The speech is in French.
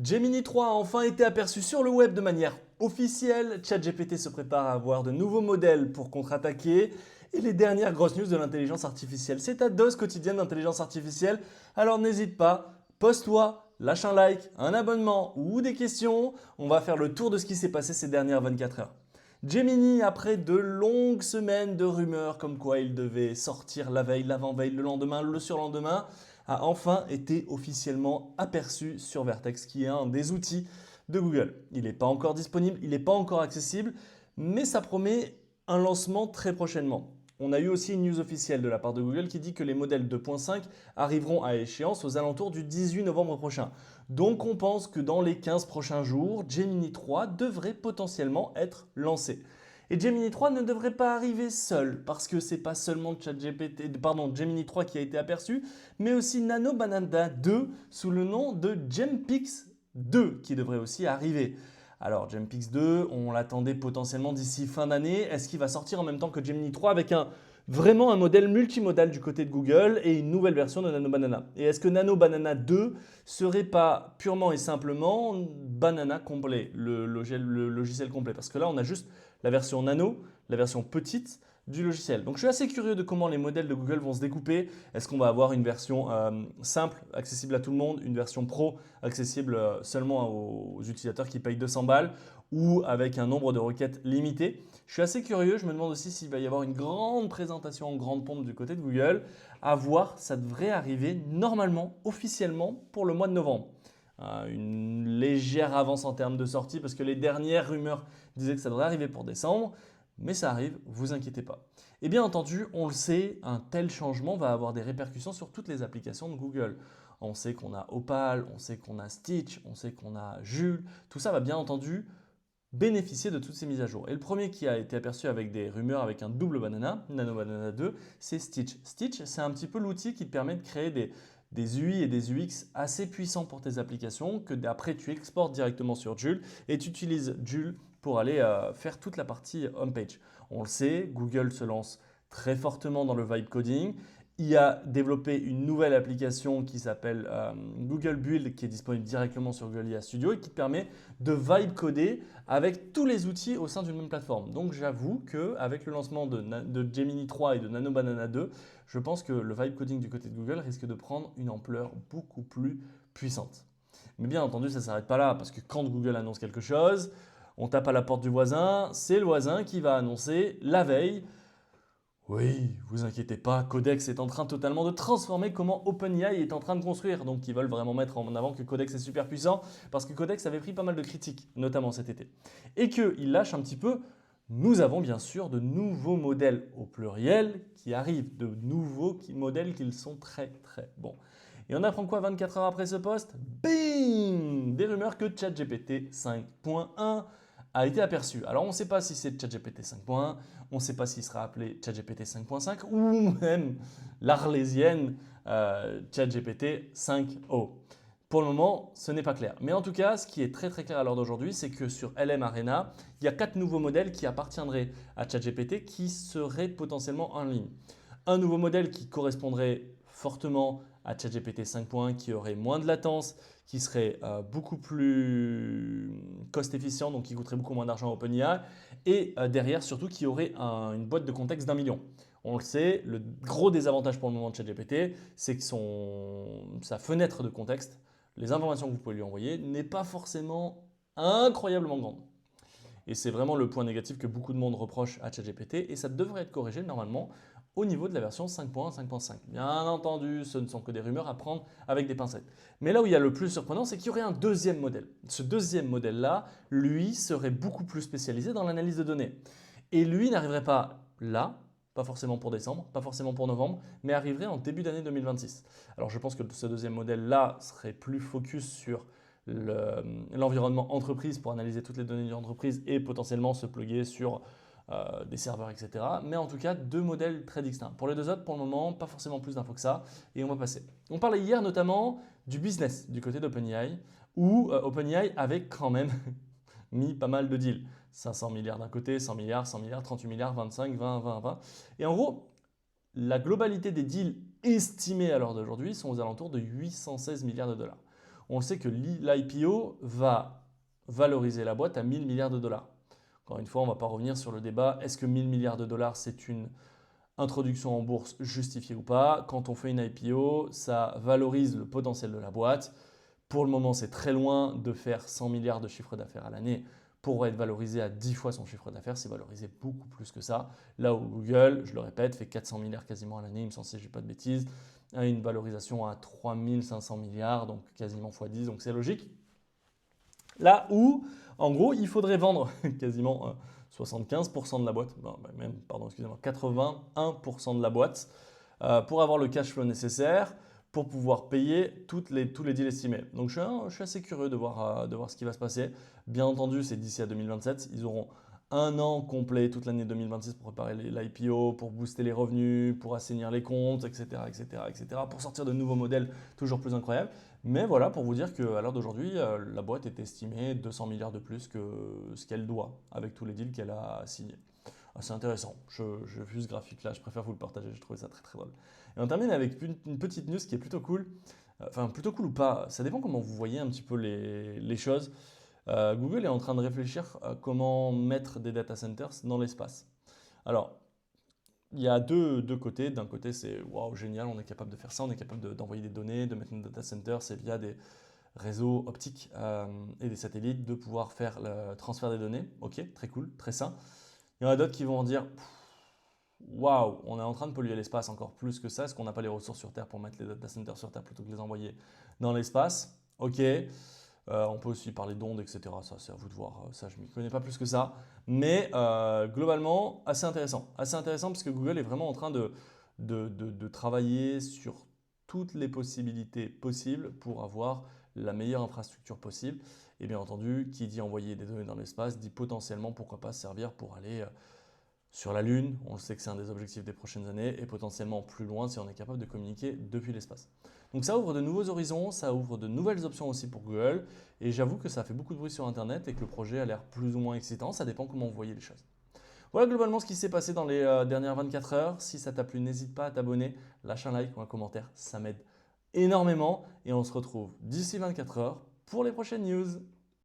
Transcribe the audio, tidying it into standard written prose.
Gemini 3 a enfin été aperçu sur le web de manière officielle. ChatGPT se prépare à avoir de nouveaux modèles pour contre-attaquer. Et les dernières grosses news de l'intelligence artificielle. C'est ta dose quotidienne d'intelligence artificielle. Alors n'hésite pas, poste-toi, lâche un like, un abonnement ou des questions. On va faire le tour de ce qui s'est passé ces dernières 24 heures. Gemini, après de longues semaines de rumeurs comme quoi il devait sortir la veille, l'avant-veille, le lendemain, le surlendemain, a enfin été officiellement aperçu sur Vertex, qui est un des outils de Google. Il n'est pas encore disponible, il n'est pas encore accessible, mais ça promet un lancement très prochainement. On a eu aussi une news officielle de la part de Google qui dit que les modèles 2.5 arriveront à échéance aux alentours du 18 novembre prochain. Donc on pense que dans les 15 prochains jours, Gemini 3 devrait potentiellement être lancé. Et Gemini 3 ne devrait pas arriver seul, parce que c'est pas seulement Gemini 3 qui a été aperçu, mais aussi Nano Banana 2 sous le nom de Gempix 2 qui devrait aussi arriver. Alors Gempix 2, on l'attendait potentiellement d'ici fin d'année. Est-ce qu'il va sortir en même temps que Gemini 3 avec vraiment un modèle multimodal du côté de Google et une nouvelle version de Nano Banana? Et est-ce que Nano Banana 2 serait pas purement et simplement Banana complet, le logiciel complet? Parce que là, on a juste la version nano, la version petite du logiciel. Donc je suis assez curieux de comment les modèles de Google vont se découper. Est-ce qu'on va avoir une version simple, accessible à tout le monde, une version pro, accessible seulement aux utilisateurs qui payent 200 balles ou avec un nombre de requêtes limité? Je suis assez curieux, je me demande aussi s'il va y avoir une grande présentation en grande pompe du côté de Google. À voir, ça devrait arriver normalement, officiellement, pour le mois de novembre. Une légère avance en termes de sortie parce que les dernières rumeurs disaient que ça devrait arriver pour décembre, mais ça arrive, vous inquiétez pas. Et bien entendu, on le sait, un tel changement va avoir des répercussions sur toutes les applications de Google. On sait qu'on a Opal, on sait qu'on a Stitch, on sait qu'on a Jules, tout ça va bien entendu bénéficier de toutes ces mises à jour. Et le premier qui a été aperçu avec des rumeurs avec un double banana, Nano Banana 2, c'est Stitch. Stitch, c'est un petit peu l'outil qui te permet de créer des UI et des UX assez puissants pour tes applications que après tu exportes directement sur Joule et tu utilises Joule pour aller faire toute la partie homepage. On le sait, Google se lance très fortement dans le vibe coding. Il a développé une nouvelle application qui s'appelle Google Build qui est disponible directement sur Google IA Studio et qui te permet de vibe coder avec tous les outils au sein d'une même plateforme. Donc j'avoue qu'avec le lancement de Gemini 3 et de Nano Banana 2, je pense que le vibe coding du côté de Google risque de prendre une ampleur beaucoup plus puissante. Mais bien entendu, ça ne s'arrête pas là parce que quand Google annonce quelque chose, on tape à la porte du voisin, c'est le voisin qui va annoncer la veille. Oui, vous inquiétez pas, Codex est en train totalement de transformer comment OpenAI est en train de construire. Donc ils veulent vraiment mettre en avant que Codex est super puissant parce que Codex avait pris pas mal de critiques, notamment cet été. Et qu'ils lâchent un petit peu, nous avons bien sûr de nouveaux modèles au pluriel qui arrivent, de nouveaux modèles qui sont très très bons. Et on apprend quoi 24 heures après ce post? Bing! Des rumeurs que ChatGPT 5.1 a été aperçu. Alors on ne sait pas si c'est ChatGPT 5.1, on ne sait pas s'il sera appelé ChatGPT 5.5 ou même l'arlésienne ChatGPT 5o. Pour le moment, ce n'est pas clair. Mais en tout cas, ce qui est très très clair à l'heure d'aujourd'hui, c'est que sur LM Arena, il y a 4 nouveaux modèles qui appartiendraient à ChatGPT qui seraient potentiellement en ligne. Un nouveau modèle qui correspondrait fortement à ChatGPT 5.1 qui aurait moins de latence, qui serait beaucoup plus cost efficient, donc qui coûterait beaucoup moins d'argent à OpenAI, et derrière surtout qui aurait une boîte de contexte d'1 million. On le sait, le gros désavantage pour le moment de ChatGPT, c'est que sa fenêtre de contexte, les informations que vous pouvez lui envoyer, n'est pas forcément incroyablement grande. Et c'est vraiment le point négatif que beaucoup de monde reproche à ChatGPT et ça devrait être corrigé normalement au niveau de la version 5.1, 5.5. Bien entendu, ce ne sont que des rumeurs à prendre avec des pincettes. Mais là où il y a le plus surprenant, c'est qu'il y aurait un deuxième modèle. Ce deuxième modèle-là, lui, serait beaucoup plus spécialisé dans l'analyse de données. Et lui n'arriverait pas là, pas forcément pour décembre, pas forcément pour novembre, mais arriverait en début d'année 2026. Alors je pense que ce deuxième modèle-là serait plus focus sur l'environnement entreprise pour analyser toutes les données de l'entreprise et potentiellement se plugger sur des serveurs, etc. Mais en tout cas, deux modèles très distincts. Pour les deux autres, pour le moment, pas forcément plus d'infos que ça et on va passer. On parlait hier notamment du business du côté d'OpenAI où OpenAI avait quand même mis pas mal de deals. 500 milliards d'un côté, 100 milliards, 100 milliards, 38 milliards, 25, 20, 20, 20. Et en gros, la globalité des deals estimés à l'heure d'aujourd'hui sont aux alentours de 816 milliards de dollars. on le sait que l'IPO va valoriser la boîte à 1000 milliards de dollars. Encore une fois, on ne va pas revenir sur le débat, est-ce que 1000 milliards de dollars, c'est une introduction en bourse justifiée ou pas? Quand on fait une IPO, ça valorise le potentiel de la boîte. Pour le moment, c'est très loin de faire 100 milliards de chiffre d'affaires à l'année. Pour être valorisé à 10 fois son chiffre d'affaires, c'est valorisé beaucoup plus que ça. Là où Google, je le répète, fait 400 milliards quasiment à l'année, il me semble si je ne dis pas de bêtises, a une valorisation à 3500 milliards, donc quasiment x 10, donc c'est logique. Là où, en gros, il faudrait vendre quasiment 75% de la boîte, même, pardon, excusez-moi, 81% de la boîte pour avoir le cash flow nécessaire pour pouvoir payer tous les deals estimés. Donc je suis assez curieux de voir ce qui va se passer. Bien entendu, c'est d'ici à 2027. Ils auront un an complet, toute l'année 2026 pour préparer l'IPO, pour booster les revenus, pour assainir les comptes, etc., etc., etc., pour sortir de nouveaux modèles toujours plus incroyables. Mais voilà, pour vous dire qu'à l'heure d'aujourd'hui, la boîte est estimée 200 milliards de plus que ce qu'elle doit avec tous les deals qu'elle a signés. C'est intéressant. Je vu ce graphique-là, je préfère vous le partager, je trouvais ça très très drôle. Et on termine avec une petite news qui est plutôt cool. Enfin, plutôt cool ou pas, ça dépend comment vous voyez un petit peu les choses. Google est en train de réfléchir à comment mettre des data centers dans l'espace. Alors, il y a deux côtés. D'un côté, c'est waouh, génial, on est capable de faire ça, on est capable d'envoyer des données, de mettre nos data centers, c'est via des réseaux optiques et des satellites, de pouvoir faire le transfert des données. Ok, très cool, très sain. Il y en a d'autres qui vont dire waouh, on est en train de polluer l'espace encore plus que ça. Est-ce qu'on n'a pas les ressources sur Terre pour mettre les data centers sur Terre plutôt que de les envoyer dans l'espace? Ok. On peut aussi parler d'ondes, etc. Ça, c'est à vous de voir. Ça, je ne m'y connais pas plus que ça. Mais globalement, assez intéressant. Assez intéressant parce que Google est vraiment en train de travailler sur toutes les possibilités possibles pour avoir la meilleure infrastructure possible. Et bien entendu, qui dit envoyer des données dans l'espace dit potentiellement pourquoi pas se servir pour aller sur la Lune. On le sait que c'est un des objectifs des prochaines années et potentiellement plus loin si on est capable de communiquer depuis l'espace. Donc ça ouvre de nouveaux horizons, ça ouvre de nouvelles options aussi pour Google et j'avoue que ça fait beaucoup de bruit sur Internet et que le projet a l'air plus ou moins excitant, ça dépend comment vous voyez les choses. Voilà globalement ce qui s'est passé dans les dernières 24 heures. Si ça t'a plu, n'hésite pas à t'abonner, lâche un like ou un commentaire, ça m'aide énormément et on se retrouve d'ici 24 heures pour les prochaines news.